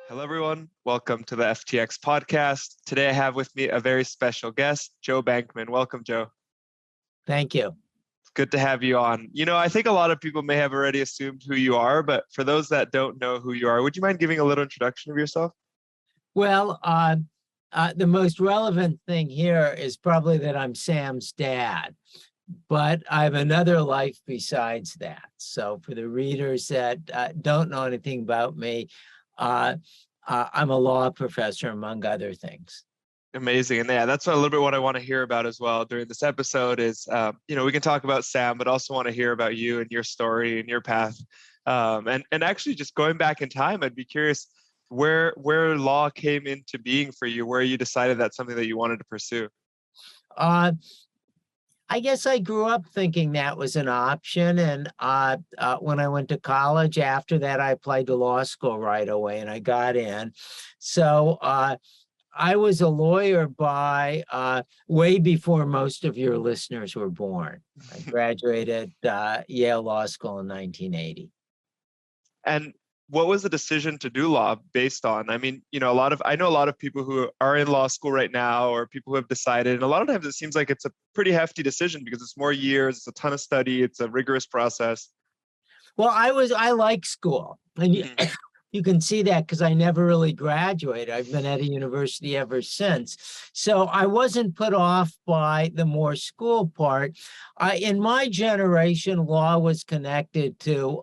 Hello, everyone. Welcome to the FTX Podcast. Today, I have with me a very special guest, Joe Bankman. Welcome, Joe. Thank you. It's good to have you on. I think a lot of people may have already assumed who you are, but for those that don't know who you are, would you mind giving a little introduction of yourself? Well, the most relevant thing here is probably that I'm Sam's dad, but I have another life besides that. So for the readers that don't know anything about me, I'm a law professor, among other things. Amazing. And yeah, that's a little bit what I want to hear about as well during this episode is, we can talk about Sam, but also want to hear about you and your story and your path. And actually just going back in time, I'd be curious where law came into being for you, where you decided that's something that you wanted to pursue. I guess I grew up thinking that was an option. And when I went to college, after that, I applied to law school right away and I got in. So I was a lawyer by way before most of your listeners were born. I graduated Yale Law School in 1980. And what was the decision to do law based on? I mean, I know a lot of people who are in law school right now, or people who have decided, and a lot of times it seems like it's a pretty hefty decision because it's more years, it's a ton of study, it's a rigorous process. Well, I like school, and you can see that because I never really graduated. I've been at a university ever since. So I wasn't put off by the more school part. In my generation, law was connected to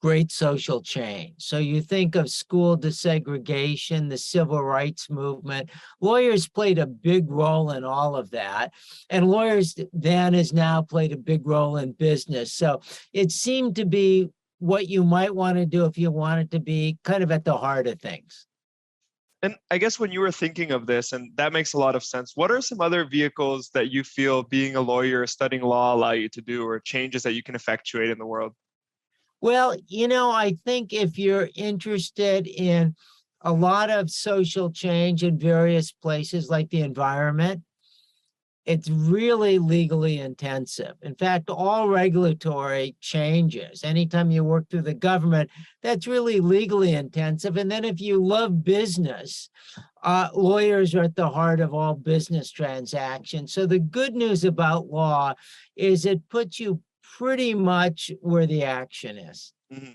great social change. So you think of school desegregation, the civil rights movement. Lawyers played a big role in all of that. And lawyers then has now played a big role in business. So it seemed to be what you might want to do if you wanted to be kind of at the heart of things. And I guess when you were thinking of this, and that makes a lot of sense, what are some other vehicles that you feel being a lawyer, studying law allow you to do, or changes that you can effectuate in the world? Well, I think if you're interested in a lot of social change in various places like the environment, it's really legally intensive. In fact, all regulatory changes, anytime you work through the government, that's really legally intensive. And then if you love business, lawyers are at the heart of all business transactions. So the good news about law is it puts you pretty much where the action is. Mm-hmm.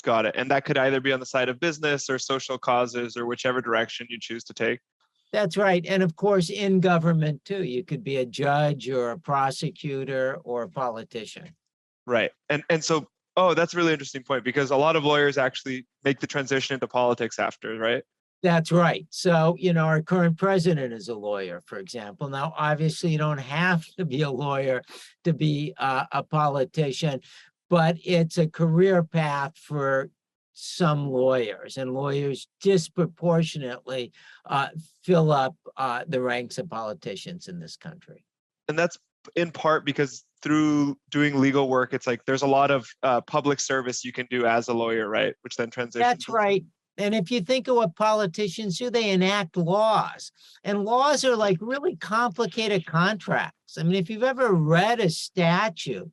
Got it. And that could either be on the side of business or social causes or whichever direction you choose to take. That's right. And of course, in government too, you could be a judge or a prosecutor or a politician. Right. And so, that's a really interesting point because a lot of lawyers actually make the transition into politics after, right? That's right. So, our current president is a lawyer, for example. Now, obviously, you don't have to be a lawyer to be a politician, but it's a career path for some lawyers, and lawyers disproportionately fill up the ranks of politicians in this country. And that's in part because through doing legal work, it's like there's a lot of public service you can do as a lawyer, right? Which then transitions. That's right. And if you think of what politicians do, they enact laws. And laws are like really complicated contracts. I mean, if you've ever read a statute,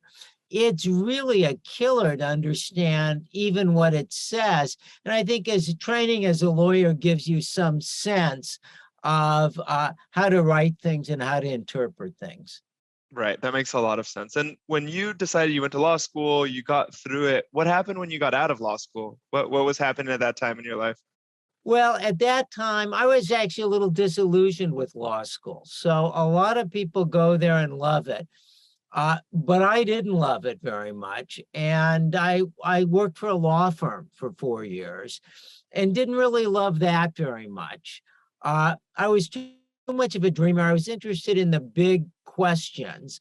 it's really a killer to understand even what it says. And I think as training as a lawyer gives you some sense of how to write things and how to interpret things. Right. That makes a lot of sense. And when you decided you went to law school, you got through it. What happened when you got out of law school? What was happening at that time in your life? Well, at that time, I was actually a little disillusioned with law school. So a lot of people go there and love it. But I didn't love it very much. And I worked for a law firm for 4 years and didn't really love that very much. I was too much of a dreamer. I was interested in the big questions.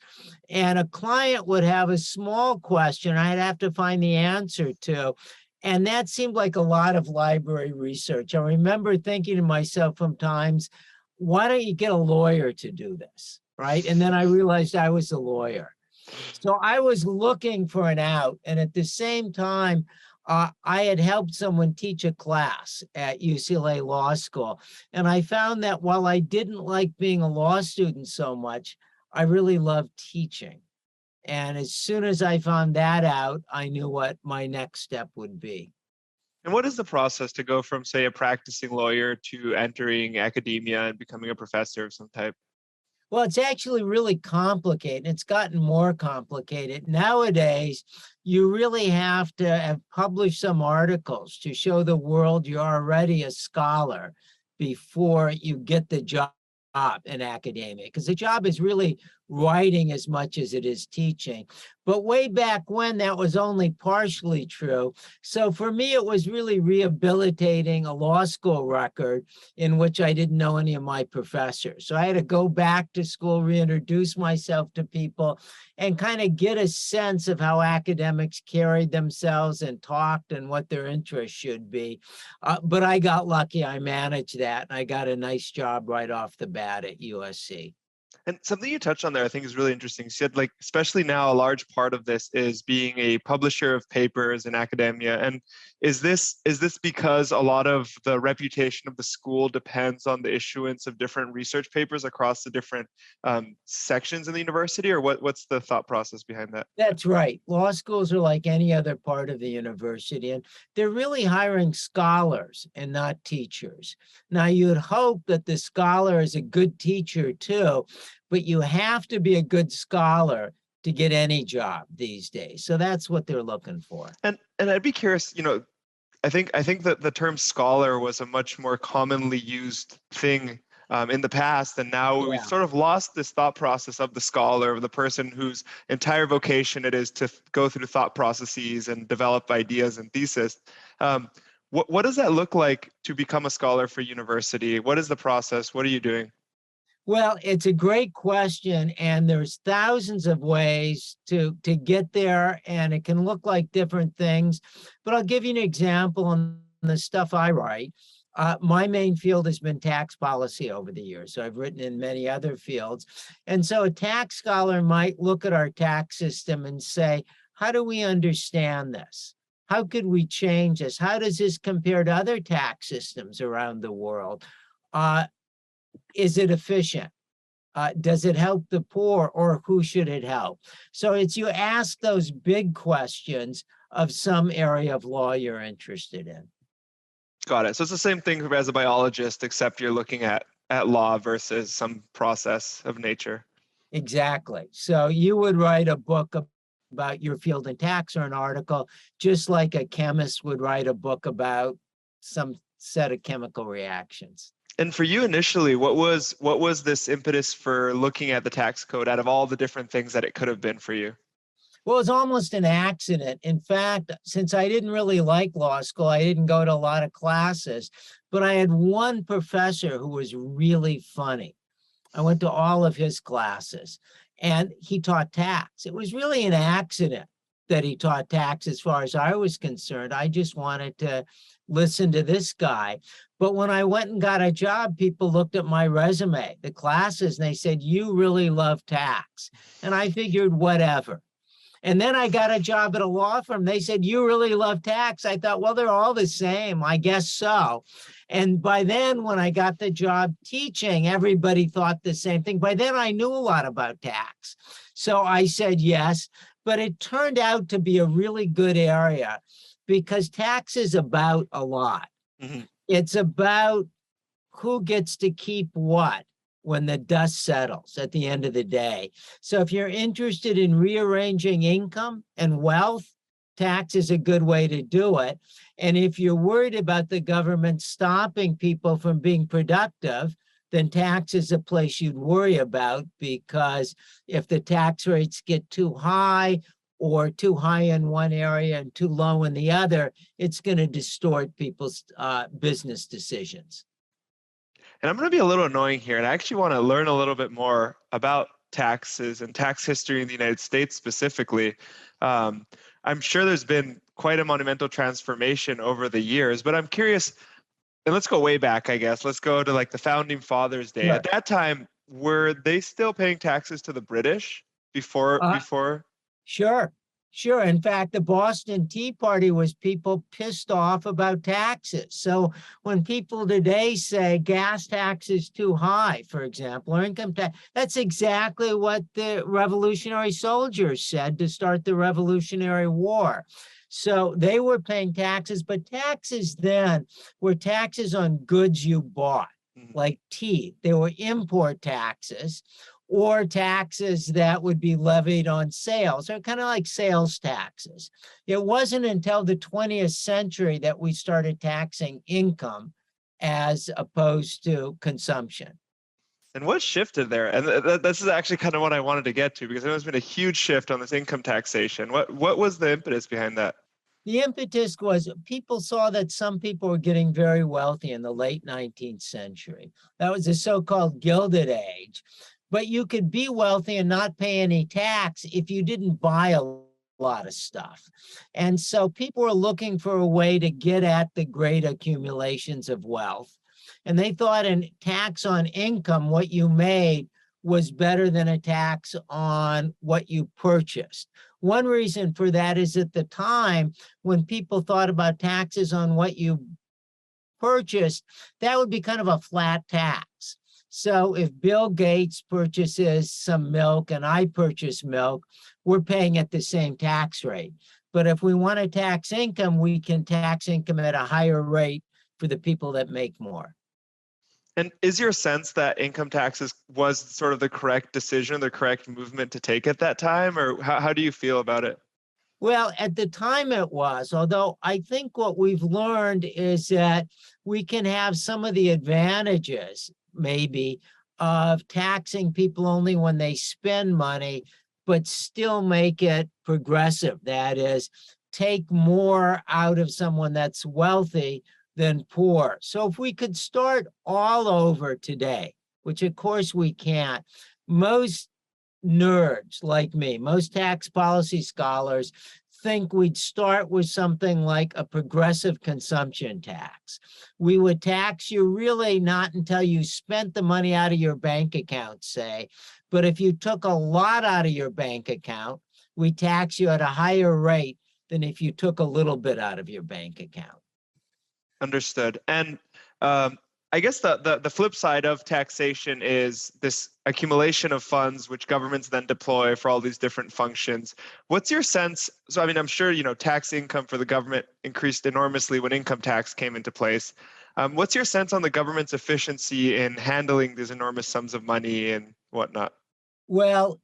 And a client would have a small question I'd have to find the answer to. And that seemed like a lot of library research. I remember thinking to myself sometimes, why don't you get a lawyer to do this? Right. And then I realized I was a lawyer. So I was looking for an out. And at the same time, I had helped someone teach a class at UCLA Law School. And I found that while I didn't like being a law student so much, I really loved teaching. And as soon as I found that out, I knew what my next step would be. And what is the process to go from, say, a practicing lawyer to entering academia and becoming a professor of some type? Well, it's actually really complicated. It's gotten more complicated. Nowadays, you really have to have published some articles to show the world you're already a scholar before you get the job in academia, because the job is really writing as much as it is teaching. But way back when, that was only partially true. So for me, it was really rehabilitating a law school record in which I didn't know any of my professors. So I had to go back to school, reintroduce myself to people, and kind of get a sense of how academics carried themselves and talked and what their interests should be. But I got lucky. I managed that, and I got a nice job right off the bat at USC. And something you touched on there, I think, is really interesting. You said, like, especially now, a large part of this is being a publisher of papers in academia. And is this because a lot of the reputation of the school depends on the issuance of different research papers across the different sections in the university, or what's the thought process behind that? That's right. Law schools are like any other part of the university, and they're really hiring scholars and not teachers. Now, you'd hope that the scholar is a good teacher too, but you have to be a good scholar to get any job these days. So that's what they're looking for. And I'd be curious, I think that the term scholar was a much more commonly used thing in the past, and now we've sort of lost this thought process of the scholar, of the person whose entire vocation it is to go through thought processes and develop ideas and thesis. What does that look like to become a scholar for university? What is the process? What are you doing? Well, it's a great question, and there's thousands of ways to get there, and it can look like different things. But I'll give you an example on the stuff I write. My main field has been tax policy over the years, so I've written in many other fields. And so a tax scholar might look at our tax system and say, how do we understand this? How could we change this? How does this compare to other tax systems around the world? Is it efficient? Does it help the poor, or who should it help? So it's you ask those big questions of some area of law you're interested in. Got it. So it's the same thing as a biologist, except you're looking at law versus some process of nature. Exactly. So you would write a book about your field in tax, or an article, just like a chemist would write a book about some set of chemical reactions. And for you initially, what was this impetus for looking at the tax code out of all the different things that it could have been for you? Well, it's almost an accident. In fact, since I didn't really like law school, I didn't go to a lot of classes, but I had one professor who was really funny. I went to all of his classes, and he taught tax. It was really an accident that he taught tax as far as I was concerned. I just wanted to listen to this guy. But when I went and got a job, people looked at my resume, the classes, and they said, you really love tax. And I figured, whatever. And then I got a job at a law firm. They said, you really love tax. I thought, well, they're all the same. I guess so. And by then, when I got the job teaching, everybody thought the same thing. By then, I knew a lot about tax. So I said yes. But it turned out to be a really good area, because tax is about a lot. Mm-hmm. It's about who gets to keep what when the dust settles at the end of the day. So if you're interested in rearranging income and wealth, tax is a good way to do it. And if you're worried about the government stopping people from being productive, then tax is a place you'd worry about, because if the tax rates get too high, or too high in one area and too low in the other, it's going to distort people's business decisions. And I'm going to be a little annoying here, and I actually want to learn a little bit more about taxes and tax history in the United States specifically. I'm sure there's been quite a monumental transformation over the years, but I'm curious, and let's go way back, I guess. Let's go to like the Founding Fathers Day. Sure. At that time, were they still paying taxes to the British before? Sure. In fact, the Boston Tea Party was people pissed off about taxes. So when people today say gas tax is too high, for example, or income tax, that's exactly what the revolutionary soldiers said to start the Revolutionary War. So they were paying taxes, but taxes then were taxes on goods you bought, like teeth. They were import taxes or taxes that would be levied on sales. They're kind of like sales taxes. It wasn't until the 20th century that we started taxing income as opposed to consumption. And what shifted there? And this is actually kind of what I wanted to get to, because there's been a huge shift on this income taxation. What was the impetus behind that? The impetus was people saw that some people were getting very wealthy in the late 19th century. That was the so-called Gilded Age. But you could be wealthy and not pay any tax if you didn't buy a lot of stuff. And so people were looking for a way to get at the great accumulations of wealth. And they thought a tax on income, what you made, was better than a tax on what you purchased. One reason for that is at the time when people thought about taxes on what you purchased, that would be kind of a flat tax. So if Bill Gates purchases some milk and I purchase milk, we're paying at the same tax rate. But if we want to tax income, we can tax income at a higher rate for the people that make more. And is your sense that income taxes was sort of the correct decision, the correct movement to take at that time? Or how do you feel about it? Well, at the time it was, although I think what we've learned is that we can have some of the advantages, maybe, of taxing people only when they spend money, but still make it progressive. That is, take more out of someone that's wealthy than poor. So if we could start all over today, which of course we can't, most nerds like me, most tax policy scholars think we'd start with something like a progressive consumption tax. We would tax you really not until you spent the money out of your bank account, say, but if you took a lot out of your bank account, we tax you at a higher rate than if you took a little bit out of your bank account. Understood. And I guess the flip side of taxation is this accumulation of funds, which governments then deploy for all these different functions. What's your sense? So, I mean, I'm sure, tax income for the government increased enormously when income tax came into place. What's your sense on the government's efficiency in handling these enormous sums of money and whatnot? Well,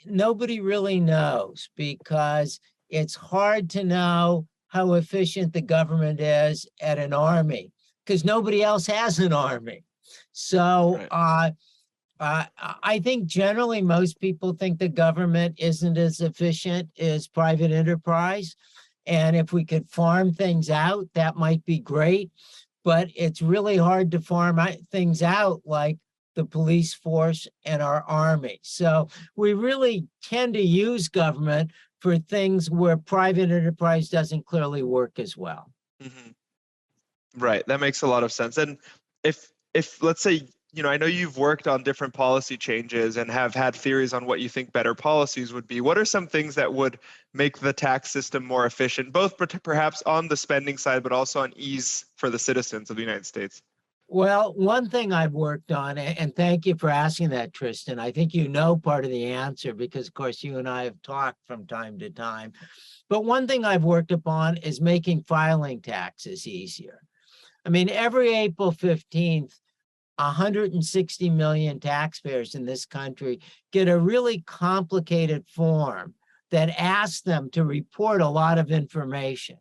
nobody really knows because it's hard to know how efficient the government is at an army, because nobody else has an army. So Right. I think generally most people think the government isn't as efficient as private enterprise. And if we could farm things out, that might be great. But it's really hard to farm things out like the police force and our army. So we really tend to use government for things where private enterprise doesn't clearly work as well. Mm-hmm. Right. That makes a lot of sense. And if let's say, I know you've worked on different policy changes and have had theories on what you think better policies would be. What are some things that would make the tax system more efficient, both perhaps on the spending side, but also on ease for the citizens of the United States? Well, one thing I've worked on, and thank you for asking that, Tristan. I think you know part of the answer because, of course, you and I have talked from time to time. But one thing I've worked upon is making filing taxes easier. I mean, every April 15th, 160 million taxpayers in this country get a really complicated form that asks them to report a lot of information.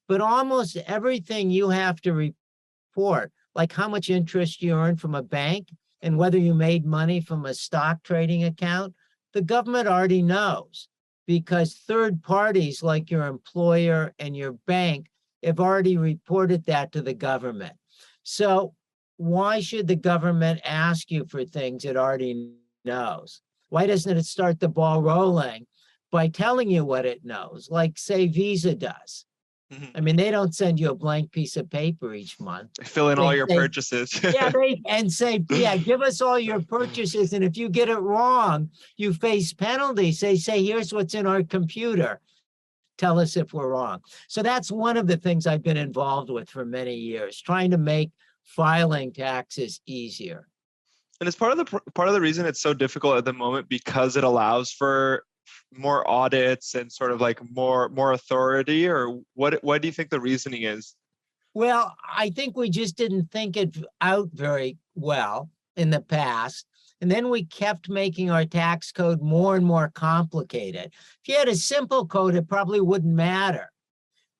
But almost everything you have to report, like how much interest you earned from a bank and whether you made money from a stock trading account, the government already knows because third parties like your employer and your bank have already reported that to the government. So why should the government ask you for things it already knows? Why doesn't it start the ball rolling by telling you what it knows, like, say, Visa does? Mm-hmm. I mean, they don't send you a blank piece of paper each month. Fill in all your purchases. And say, yeah, give us all your purchases. And if you get it wrong, you face penalties. They say, here's what's in our computer. Tell us if we're wrong. So that's one of the things I've been involved with for many years, trying to make filing taxes easier. And it's part of the reason it's so difficult at the moment because it allows for more audits and sort of like more authority, or what do you think the reasoning is? Well, I think we just didn't think it out very well in the past. And then we kept making our tax code more and more complicated. If you had a simple code, it probably wouldn't matter.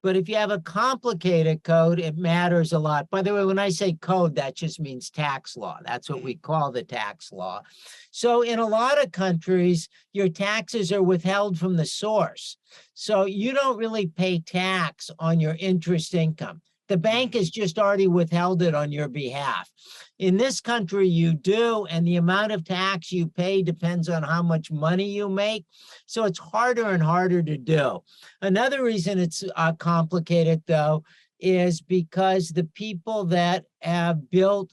But if you have a complicated code, it matters a lot. By the way, when I say code, that just means tax law. That's what we call the tax law. So in a lot of countries, your taxes are withheld from the source. So you don't really pay tax on your interest income. The bank has just already withheld it on your behalf. In this country, you do, and the amount of tax you pay depends on how much money you make. So it's harder and harder to do. Another reason it's complicated, though, is because the people that have built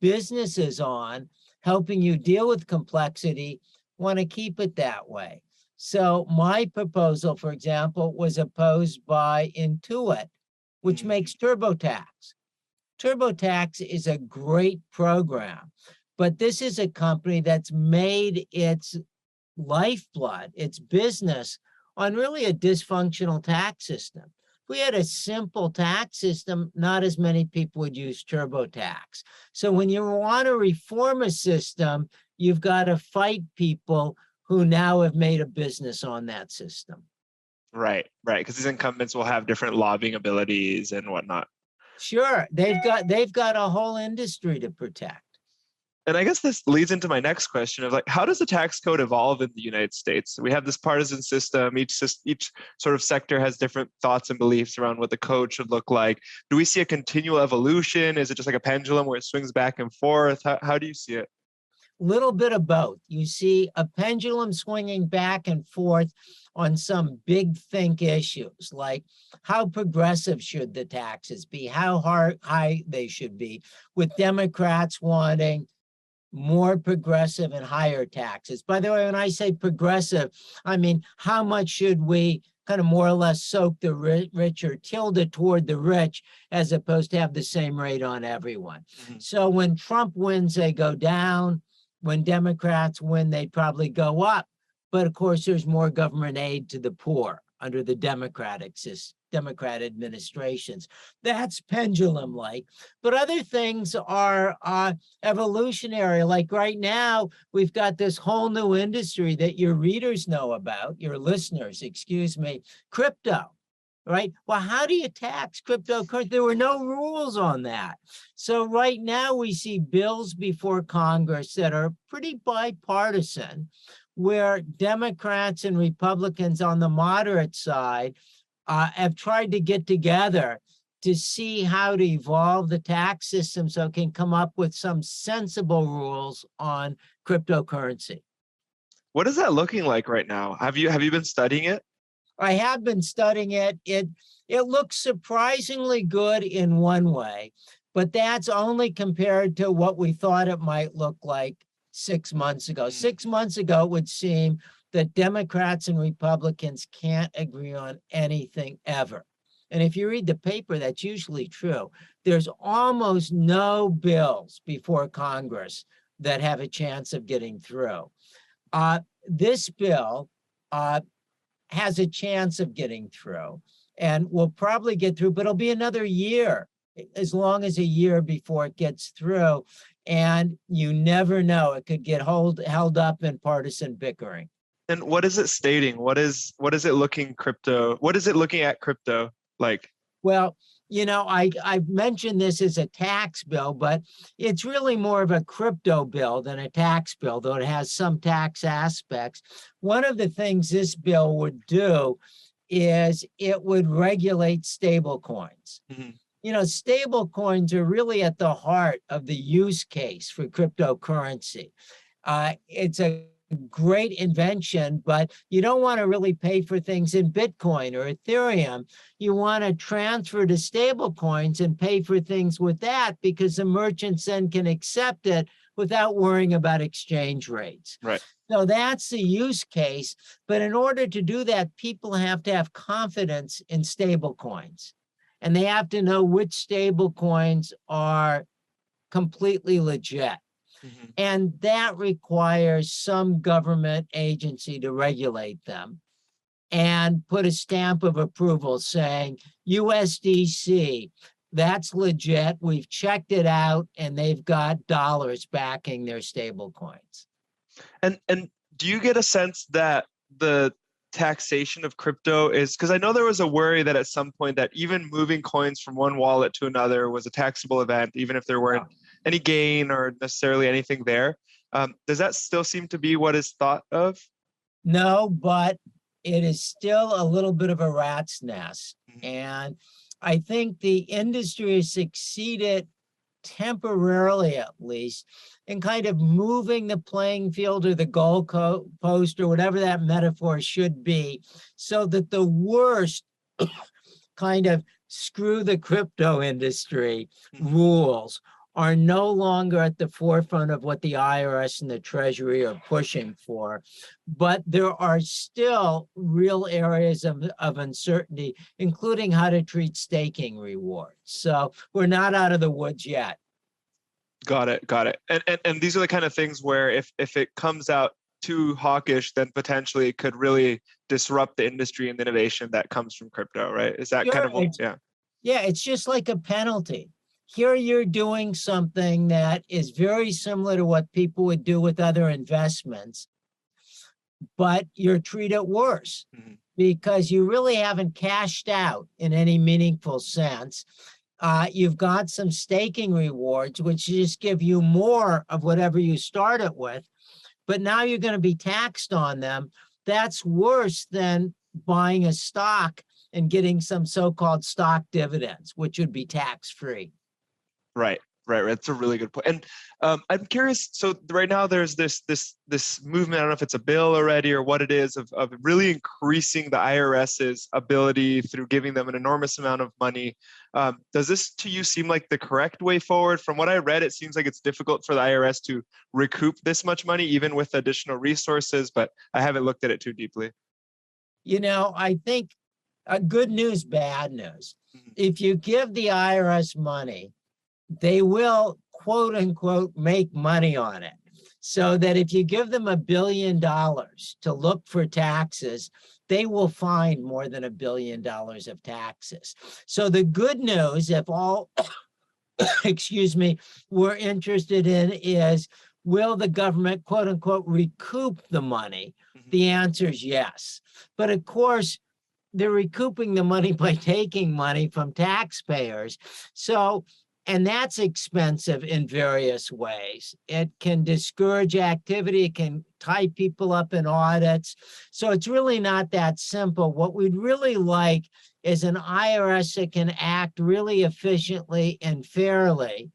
businesses on helping you deal with complexity want to keep it that way. So my proposal, for example, was opposed by Intuit, which makes TurboTax. TurboTax is a great program, but this is a company that's made its lifeblood, its business, on really a dysfunctional tax system. If we had a simple tax system, not as many people would use TurboTax. So when you want to reform a system, you've got to fight people who now have made a business on that system. Right. Because these incumbents will have different lobbying abilities and whatnot. Sure, they've got a whole industry to protect. And I guess this leads into my next question of like, how does the tax code evolve in the United States? We have this partisan system. Each sort of sector has different thoughts and beliefs around what the code should look like. Do we see a continual evolution? Is it just like a pendulum where it swings back and forth? How do you see it? Little bit of both. You see a pendulum swinging back and forth on some big think issues, like how progressive should the taxes be, how high they should be, with Democrats wanting more progressive and higher taxes. By the way, when I say progressive, I mean, how much should we kind of more or less soak the rich or tilt it toward the rich as opposed to have the same rate on everyone? So when Trump wins, they go down. When Democrats win, they probably go up. But of course, there's more government aid to the poor under the Democrat administrations. That's pendulum-like. But other things are evolutionary. Like right now, we've got this whole new industry that your readers know about, your listeners, excuse me, crypto. Right? Well, how do you tax cryptocurrency? There were no rules on that. So right now we see bills before Congress that are pretty bipartisan, where Democrats and Republicans on the moderate side have tried to get together to see how to evolve the tax system so it can come up with some sensible rules on cryptocurrency. What is that looking like right now? Have you been studying it? I have been studying it. It looks surprisingly good in one way, but that's only compared to what we thought it might look like 6 months ago. 6 months ago, it would seem that Democrats and Republicans can't agree on anything ever. And if you read the paper, that's usually true. There's almost no bills before Congress that have a chance of getting through. This bill has a chance of getting through and will probably get through, but it'll be another year, as long as a year before it gets through. And you never know, it could get held up in partisan bickering. And what is it stating? What is it looking at crypto like? Well, I've mentioned this as a tax bill, but it's really more of a crypto bill than a tax bill, though it has some tax aspects. One of the things this bill would do is it would regulate stable coins. Stable coins are really at the heart of the use case for cryptocurrency. It's a great invention, but you don't want to really pay for things in Bitcoin or Ethereum. You want to transfer to stable coins and pay for things with that, because the merchants then can accept it without worrying about exchange rates. Right. So that's the use case. But in order to do that, people have to have confidence in stable coins. And they have to know which stable coins are completely legit. Mhm. And that requires some government agency to regulate them and put a stamp of approval saying, USDC, that's legit. We've checked it out, and they've got dollars backing their stable coins. And do you get a sense that the taxation of crypto is, because I know there was a worry that at some point that even moving coins from one wallet to another was a taxable event, even if there weren't any gain or necessarily anything there. Does that still seem to be what is thought of? No, but it is still a little bit of a rat's nest. Mhm. And I think the industry has succeeded temporarily, at least, in kind of moving the playing field or the goal post or whatever that metaphor should be, so that the worst kind of screw the crypto industry rules are no longer at the forefront of what the IRS and the Treasury are pushing for. But there are still real areas of uncertainty, including how to treat staking rewards. So we're not out of the woods yet. Got it. Got it. And these are the kind of things where if it comes out too hawkish, then potentially it could really disrupt the industry and the innovation that comes from crypto, right? Is that kind of what, yeah. Yeah, it's just like a penalty. Here you're doing something that is very similar to what people would do with other investments, but you're treated worse because you really haven't cashed out in any meaningful sense. You've got some staking rewards, which just give you more of whatever you started with, but now you're going to be taxed on them. That's worse than buying a stock and getting some so-called stock dividends, which would be tax-free. Right. That's a really good point. And I'm curious. So right now there's this movement. I don't know if it's a bill already or what it is of really increasing the IRS's ability through giving them an enormous amount of money. Does this to you seem like the correct way forward? From what I read, it seems like it's difficult for the IRS to recoup this much money, even with additional resources. But I haven't looked at it too deeply. You know, I think good news, bad news. If you give the IRS money, they will, quote unquote, make money on it. So that if you give them $1 billion to look for taxes, they will find more than $1 billion of taxes. So the good news, if all, excuse me, we're interested in is, will the government, quote unquote, recoup the money? The answer is yes. But of course, they're recouping the money by taking money from taxpayers. So, and that's expensive in various ways. It can discourage activity. It can tie people up in audits. So it's really not that simple. What we'd really like is an IRS that can act really efficiently and fairly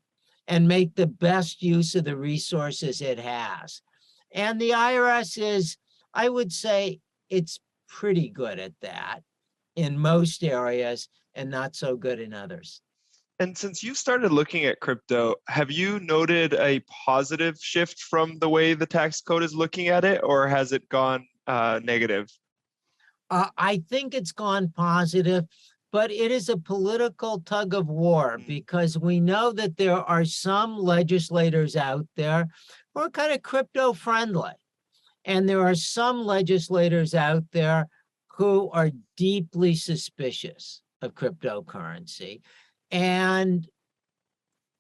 and make the best use of the resources it has. And the IRS is, I would say, it's pretty good at that in most areas and not so good in others. And since you started looking at crypto, have you noted a positive shift from the way the tax code is looking at it, or has it gone negative? I think it's gone positive, but it is a political tug of war because we know that there are some legislators out there who are kind of crypto friendly. And there are some legislators out there who are deeply suspicious of cryptocurrency. And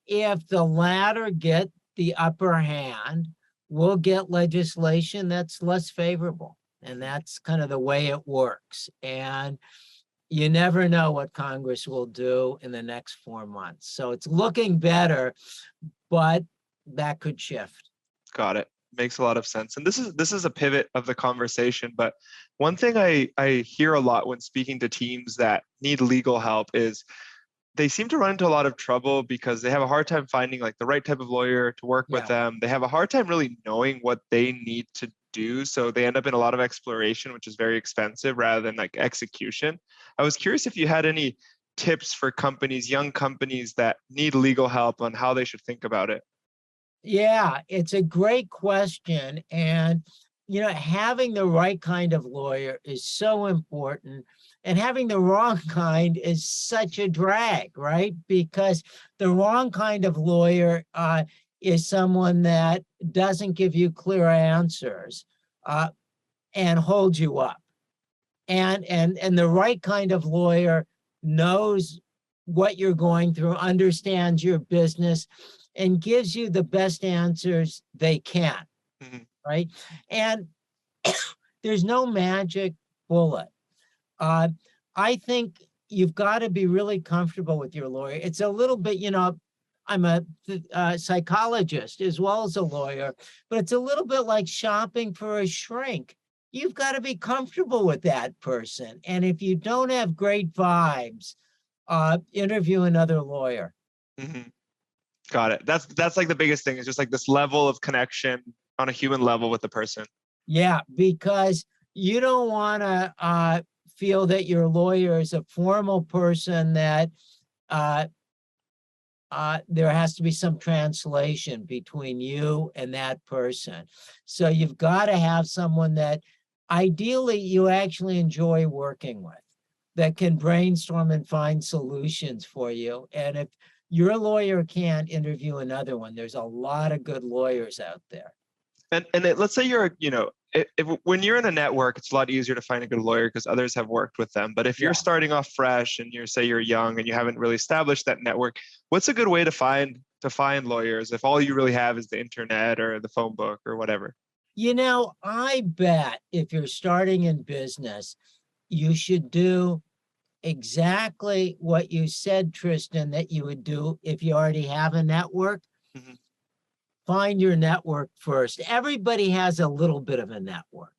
if the latter get the upper hand, we'll get legislation that's less favorable. And that's kind of the way it works. And you never know what Congress will do in the next 4 months. So it's looking better, but that could shift. Got it. Makes a lot of sense. And this is a pivot of the conversation. But one thing I hear a lot when speaking to teams that need legal help is they seem to run into a lot of trouble because they have a hard time finding like the right type of lawyer to work with them. They have a hard time really knowing what they need to do. So they end up in a lot of exploration, which is very expensive rather than like execution. I was curious if you had any tips for companies, young companies that need legal help on how they should think about it. Yeah, it's a great question. And, you know, having the right kind of lawyer is so important. And having the wrong kind is such a drag, right? Because the wrong kind of lawyer is someone that doesn't give you clear answers and holds you up. And the right kind of lawyer knows what you're going through, understands your business, and gives you the best answers they can, right? And there's no magic bullet. I think you've got to be really comfortable with your lawyer. It's a little bit, I'm a psychologist as well as a lawyer, but it's a little bit like shopping for a shrink. You've got to be comfortable with that person. And if you don't have great vibes, interview another lawyer. Got it. That's like the biggest thing, is just like this level of connection on a human level with the person. Yeah, because you don't want to feel that your lawyer is a formal person that there has to be some translation between you and that person. So you've got to have someone that ideally you actually enjoy working with, that can brainstorm and find solutions for you. And if your lawyer can't, interview another one. There's a lot of good lawyers out there. And let's say you're, when you're in a network, it's a lot easier to find a good lawyer because others have worked with them. But if you're starting off fresh and you're young and you haven't really established that network, what's a good way to find lawyers if all you really have is the internet or the phone book or whatever? I bet if you're starting in business, you should do exactly what you said, Tristan, that you would do if you already have a network. Find your network first. Everybody has a little bit of a network.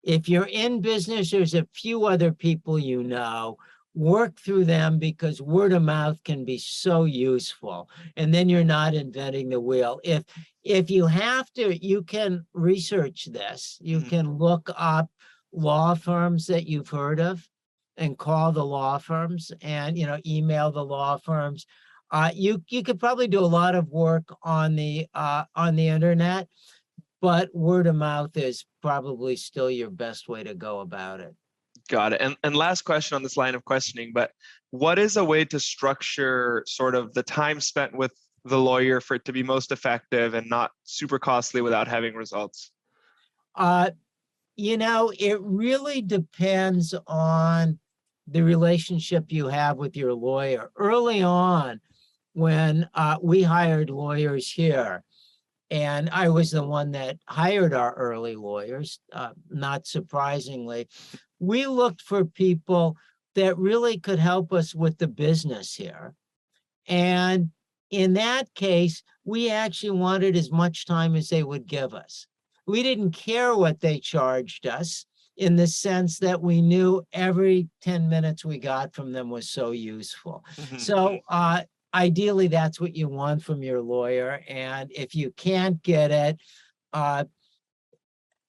If you're in business, there's a few other people you know. Work through them, because word of mouth can be so useful. And then you're not inventing the wheel. If you have to, you can research this. You can look up law firms that you've heard of and call the law firms and, email the law firms. You could probably do a lot of work on the internet, but word of mouth is probably still your best way to go about it. Got it. And last question on this line of questioning, but what is a way to structure sort of the time spent with the lawyer for it to be most effective and not super costly without having results? It really depends on the relationship you have with your lawyer. Early on, when we hired lawyers here, and I was the one that hired our early lawyers, not surprisingly, we looked for people that really could help us with the business here. And in that case, we actually wanted as much time as they would give us. We didn't care what they charged us, in the sense that we knew every 10 minutes we got from them was so useful. So ideally, that's what you want from your lawyer. And if you can't get it,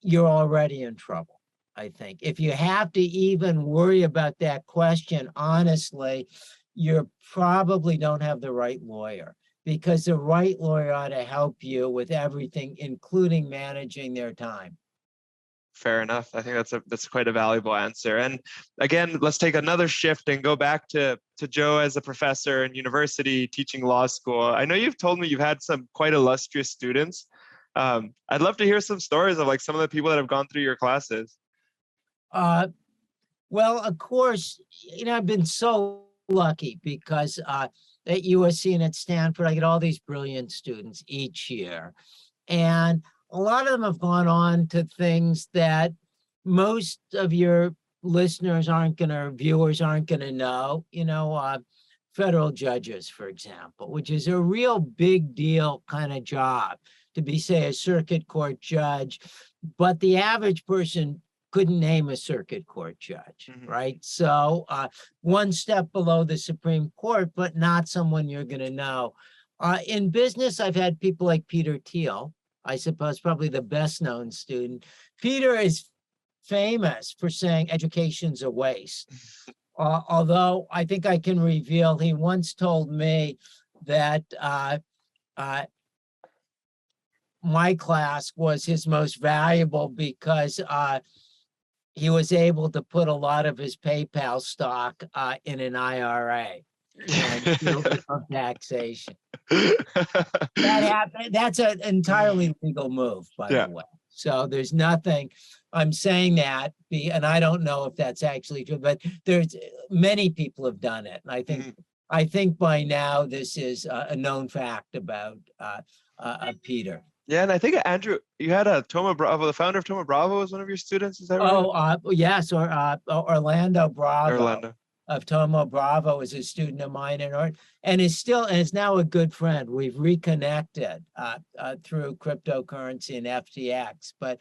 you're already in trouble, I think. If you have to even worry about that question, honestly, you probably don't have the right lawyer, because the right lawyer ought to help you with everything, including managing their time. Fair enough. I think that's quite a valuable answer. And again, let's take another shift and go back to Joe as a professor in university teaching law school. I know you've told me you've had some quite illustrious students. I'd love to hear some stories of like some of the people that have gone through your classes. Well, of course, I've been so lucky because at USC and at Stanford, I get all these brilliant students each year. And a lot of them have gone on to things that most of your listeners viewers aren't going to know. Federal judges, for example, which is a real big deal kind of job to be, say, a circuit court judge. But the average person couldn't name a circuit court judge, right? So one step below the Supreme Court, but not someone you're going to know. In business, I've had people like Peter Thiel, I suppose probably the best known student. Peter is famous for saying education's a waste. Although I think I can reveal, he once told me that my class was his most valuable because he was able to put a lot of his PayPal stock in an IRA and shield it from taxation. That happened. That's an entirely legal move, by Yeah. the way. So there's nothing. I'm saying that, and I don't know if that's actually true, but there's many people have done it, and I think by now this is a known fact about Peter. Yeah, and I think Andrew, you had a Thoma Bravo, the founder of Thoma Bravo, was one of your students. Is that right? Yes, or Orlando Bravo. Orlando. Of Thoma Bravo is a student of mine and is now a good friend. We've reconnected through cryptocurrency and FTX. But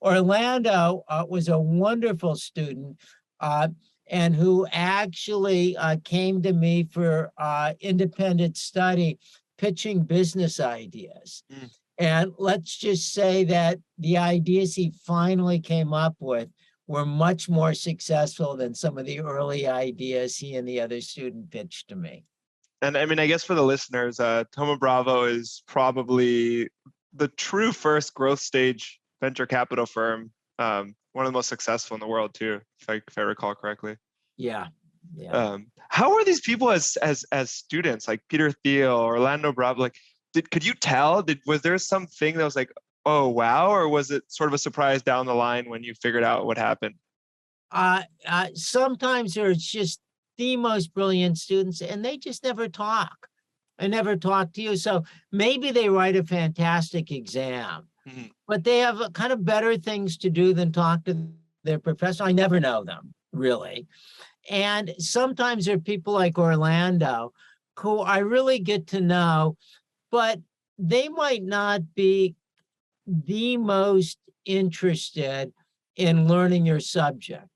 Orlando was a wonderful student and who actually came to me for independent study, pitching business ideas. And let's just say that the ideas he finally came up with were much more successful than some of the early ideas he and the other student pitched to me. And I mean, I guess for the listeners, Thoma Bravo is probably the true first growth stage venture capital firm, one of the most successful in the world too, if I recall correctly. Yeah. How are these people as students, like Peter Thiel, Orlando Bravo? Like, could you tell? Was there something that was like, oh, wow? Or was it sort of a surprise down the line when you figured out what happened? Sometimes there's just the most brilliant students and they just never talk. I never talk to you. So maybe they write a fantastic exam, but they have kind of better things to do than talk to their professor. I never know them, really. And sometimes there are people like Orlando who I really get to know, but they might not be the most interested in learning your subject.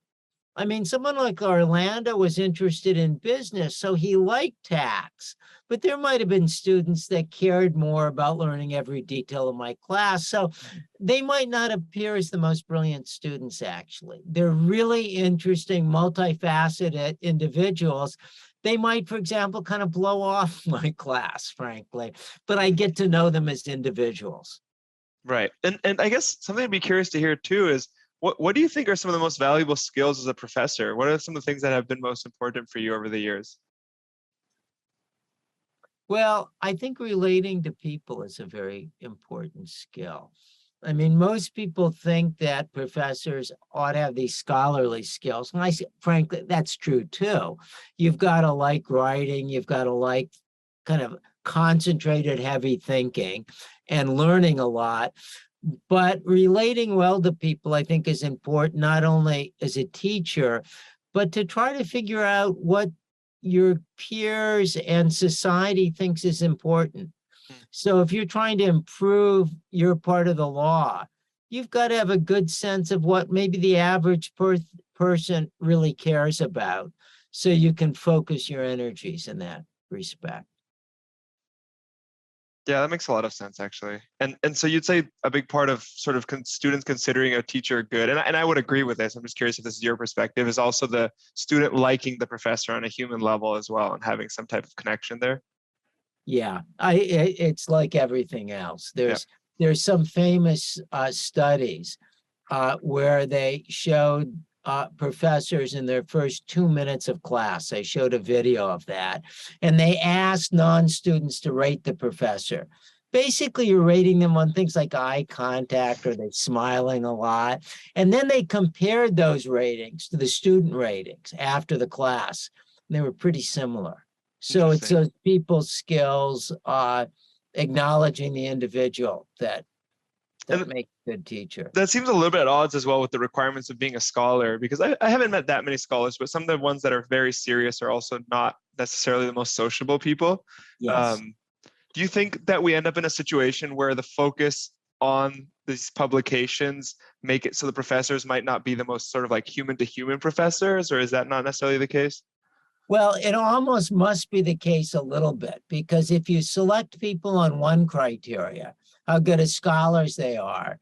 I mean, someone like Orlando was interested in business, so he liked tax, but there might have been students that cared more about learning every detail of my class. So they might not appear as the most brilliant students, actually. They're really interesting, multifaceted individuals. They might, for example, kind of blow off my class, frankly, but I get to know them as individuals. Right. And I guess something I'd be curious to hear too is what do you think are some of the most valuable skills as a professor? What are some of the things that have been most important for you over the years? Well, I think relating to people is a very important skill. I mean, most people think that professors ought to have these scholarly skills. And frankly, that's true too. You've got to like writing, you've got to like kind of concentrated, heavy thinking and learning a lot. But relating well to people, I think, is important, not only as a teacher, but to try to figure out what your peers and society thinks is important. So if you're trying to improve your part of the law, you've got to have a good sense of what maybe the average person really cares about, so you can focus your energies in that respect. Yeah, that makes a lot of sense, actually. And so you'd say a big part of sort of students considering a teacher good, and I would agree with this, I'm just curious if this is your perspective, is also the student liking the professor on a human level as well and having some type of connection there. Yeah, it's like everything else. There's some famous studies where they showed professors in their first 2 minutes of class. They showed a video of that, and they asked non-students to rate the professor. Basically, you're rating them on things like eye contact, or they're smiling a lot. And then they compared those ratings to the student ratings after the class. And they were pretty similar. So it's those people's skills, acknowledging the individual that make a good teacher. That seems a little bit at odds as well with the requirements of being a scholar, because I haven't met that many scholars, but some of the ones that are very serious are also not necessarily the most sociable people. Yes. Do you think that we end up in a situation where the focus on these publications make it so the professors might not be the most sort of like human to human professors, or is that not necessarily the case? Well, it almost must be the case a little bit, because if you select people on one criteria, how good as scholars they are,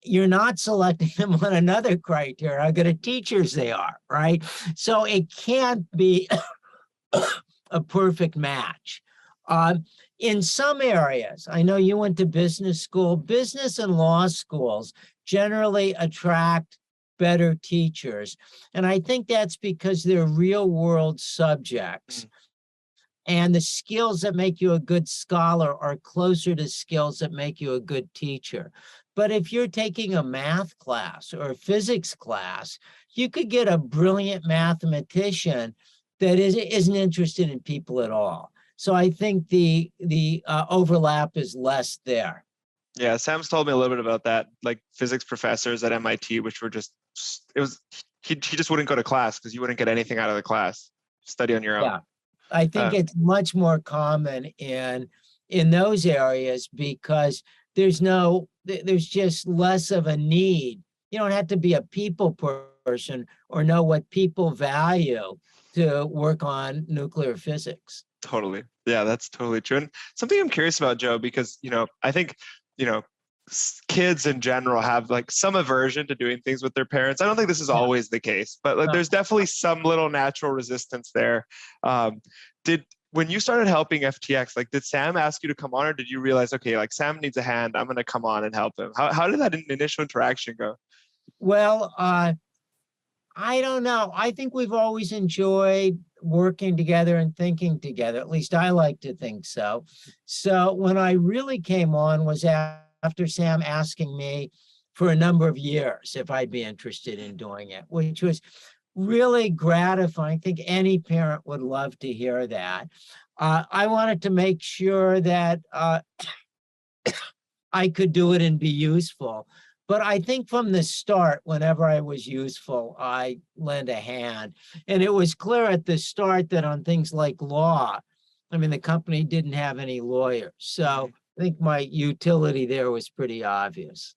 you're not selecting them on another criteria, how good at teachers they are, right? So it can't be a perfect match. In some areas, I know you went to business school, business and law schools generally attract better teachers. And I think that's because they're real world subjects. And the skills that make you a good scholar are closer to skills that make you a good teacher. But if you're taking a math class or a physics class, you could get a brilliant mathematician that isn't interested in people at all. So I think the overlap is less there. Yeah, Sam's told me a little bit about that, like physics professors at MIT, which were just, he just wouldn't go to class because you wouldn't get anything out of the class. Study on your own. Yeah, I think it's much more common in those areas because there's just less of a need. You don't have to be a people person or know what people value to work on nuclear physics. Totally. Yeah, that's totally true. And something I'm curious about, Joe, because, I think, kids in general have like some aversion to doing things with their parents. I don't think this is always the case, but like, there's definitely some little natural resistance there. When you started helping FTX, like, did Sam ask you to come on, or did you realize, okay, like Sam needs a hand, I'm going to come on and help him? How did that initial interaction go? Well, I don't know. I think we've always enjoyed working together and thinking together. At least I like to think so. So when I really came on was after Sam asking me for a number of years if I'd be interested in doing it, which was really gratifying. I think any parent would love to hear that. I wanted to make sure that I could do it and be useful. But I think from the start, whenever I was useful, I lent a hand. And it was clear at the start that on things like law, I mean, the company didn't have any lawyers. So I think my utility there was pretty obvious.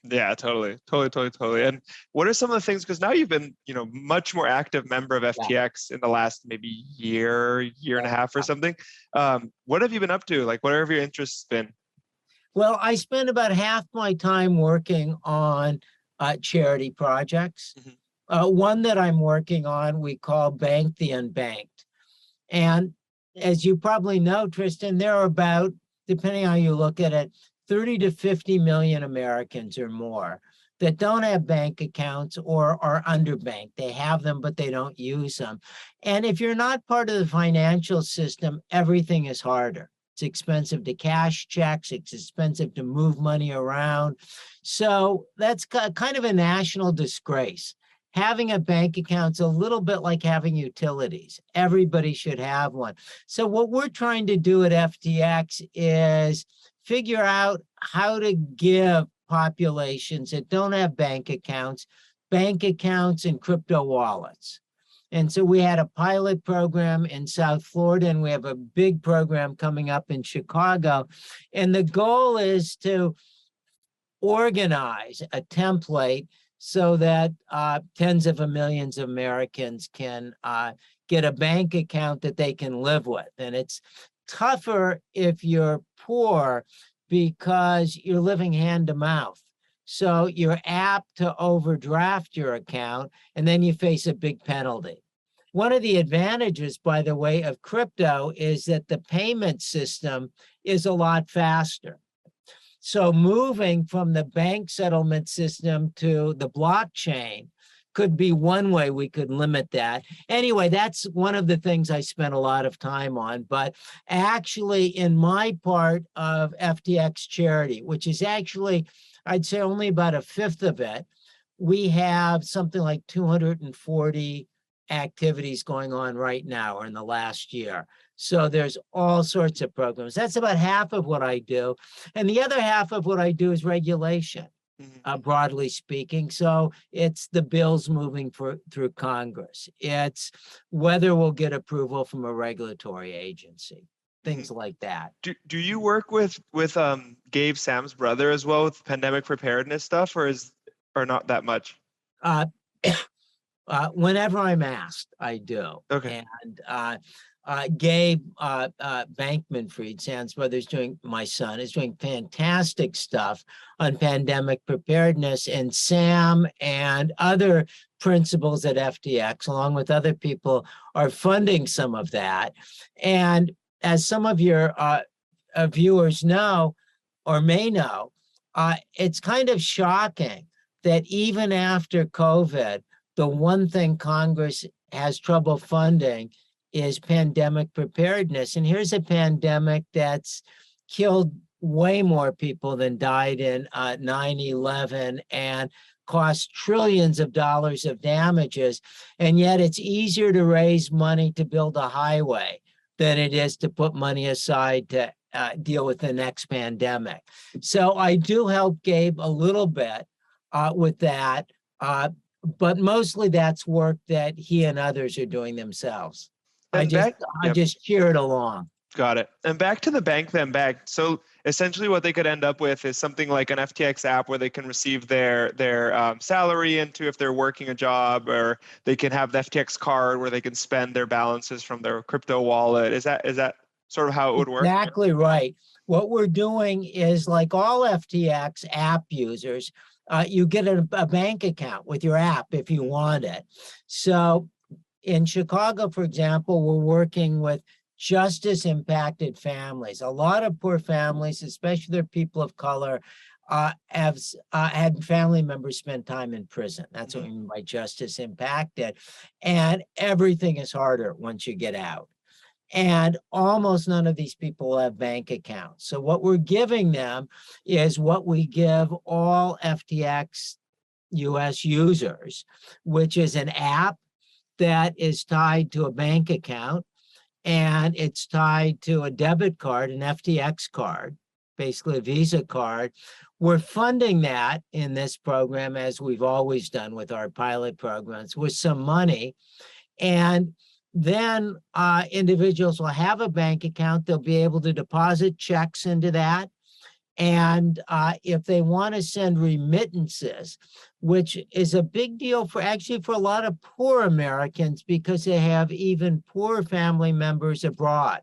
Yeah, totally. And what are some of the things, because now you've been, much more active member of FTX in the last maybe year and a half or something. What have you been up to? Like, what have your interests been? Well, I spend about half my time working on charity projects. One that I'm working on, we call Bank the Unbanked. And as you probably know, Tristan, there are about, depending on how you look at it, 30 to 50 million Americans or more that don't have bank accounts or are underbanked. They have them, but they don't use them. And if you're not part of the financial system, everything is harder. It's expensive to cash checks. It's expensive to move money around. So that's kind of a national disgrace. Having a bank account's a little bit like having utilities. Everybody should have one. So what we're trying to do at FTX is figure out how to give populations that don't have bank accounts and crypto wallets. And so we had a pilot program in South Florida, and we have a big program coming up in Chicago. And the goal is to organize a template so that tens of millions of Americans can get a bank account that they can live with. And it's tougher if you're poor because you're living hand to mouth. So you're apt to overdraft your account, and then you face a big penalty. One of the advantages, by the way, of crypto is that the payment system is a lot faster. So moving from the bank settlement system to the blockchain could be one way we could limit that. Anyway, that's one of the things I spent a lot of time on. But actually, in my part of FTX Charity, which is actually, I'd say only about a fifth of it, we have something like 240 activities going on right now or in the last year. So there's all sorts of programs. That's about half of what I do. And the other half of what I do is regulation, broadly speaking. So it's the bills moving through Congress. It's whether we'll get approval from a regulatory agency, things like that. Do you work with Gabe, Sam's brother, as well with pandemic preparedness stuff, or not that much? Whenever I'm asked, I do. Okay. And Gabe Bankman-Fried, Sam's brother, my son, is doing fantastic stuff on pandemic preparedness. And Sam and other principals at FTX, along with other people, are funding some of that. And as some of your viewers know or may know, it's kind of shocking that even after COVID, the one thing Congress has trouble funding is pandemic preparedness. And here's a pandemic that's killed way more people than died in 9/11 and cost trillions of dollars of damages. And yet it's easier to raise money to build a highway than it is to put money aside to deal with the next pandemic. So I do help Gabe a little bit with that, but mostly that's work that he and others are doing themselves. I just cheer it along. Got it. And back to the bank then back. So essentially what they could end up with is something like an FTX app where they can receive their salary into if they're working a job, or they can have the FTX card where they can spend their balances from their crypto wallet. Is that sort of how it would work? Exactly right. What we're doing is, like all FTX app users, you get a bank account with your app if you want it. So in Chicago, for example, we're working with justice impacted families. A lot of poor families, especially their people of color, have had family members spend time in prison. That's what we mean by justice impacted. And everything is harder once you get out. And almost none of these people have bank accounts. So what we're giving them is what we give all FTX US users, which is an app that is tied to a bank account, and it's tied to a debit card, an FTX card, basically a Visa card. We're funding that in this program, as we've always done with our pilot programs, with some money. And then individuals will have a bank account. They'll be able to deposit checks into that. And if they want to send remittances, which is a big deal for a lot of poor Americans, because they have even poorer family members abroad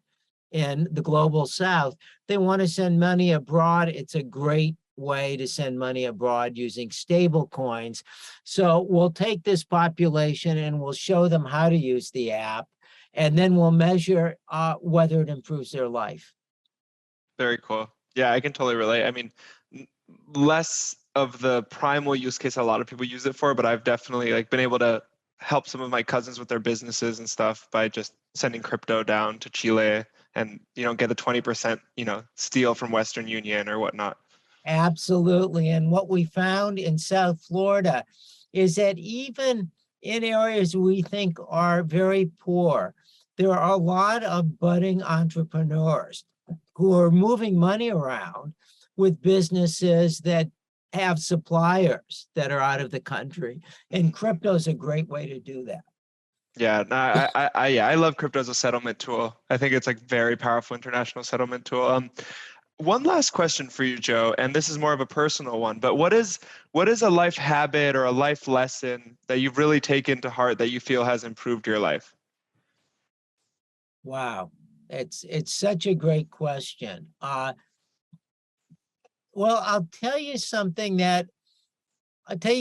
in the global South. They want to send money abroad. It's a great way to send money abroad using stable coins. So we'll take this population and we'll show them how to use the app, and then we'll measure whether it improves their life. Very cool. Yeah, I can totally relate. I mean, less of the primal use case a lot of people use it for, but I've definitely been able to help some of my cousins with their businesses and stuff by just sending crypto down to Chile and, get the 20%, steal from Western Union or whatnot. Absolutely. And what we found in South Florida is that even in areas we think are very poor, there are a lot of budding entrepreneurs who are moving money around with businesses that have suppliers that are out of the country. And crypto is a great way to do that. Yeah, no, I love crypto as a settlement tool. I think it's very powerful international settlement tool. One last question for you, Joe, and this is more of a personal one, but what is a life habit or a life lesson that you've really taken to heart that you feel has improved your life? Wow, it's such a great question. Well, I'll tell you a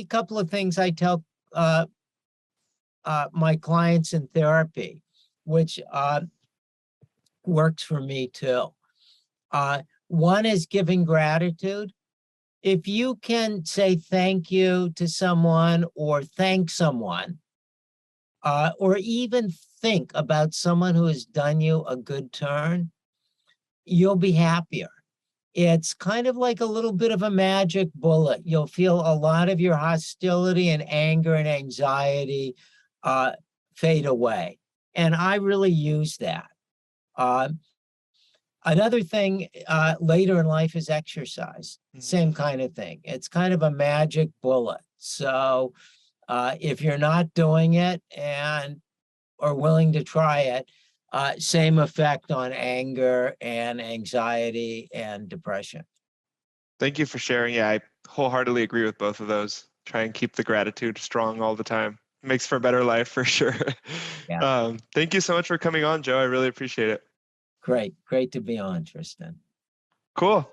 couple of things I tell my clients in therapy, which works for me too. One is giving gratitude. If you can say thank you to someone or thank someone, or even think about someone who has done you a good turn, you'll be happier. It's kind of like a little bit of a magic bullet. You'll feel a lot of your hostility and anger and anxiety fade away. And I really use that. Another thing later in life is exercise. Same kind of thing. It's kind of a magic bullet. So if you're not doing it or willing to try it, same effect on anger and anxiety and depression. Thank you for sharing. Yeah, I wholeheartedly agree with both of those. Try and keep the gratitude strong all the time. It makes for a better life for sure. Yeah. Thank you so much for coming on, Joe. I really appreciate it. Great to be on, Tristan. Cool.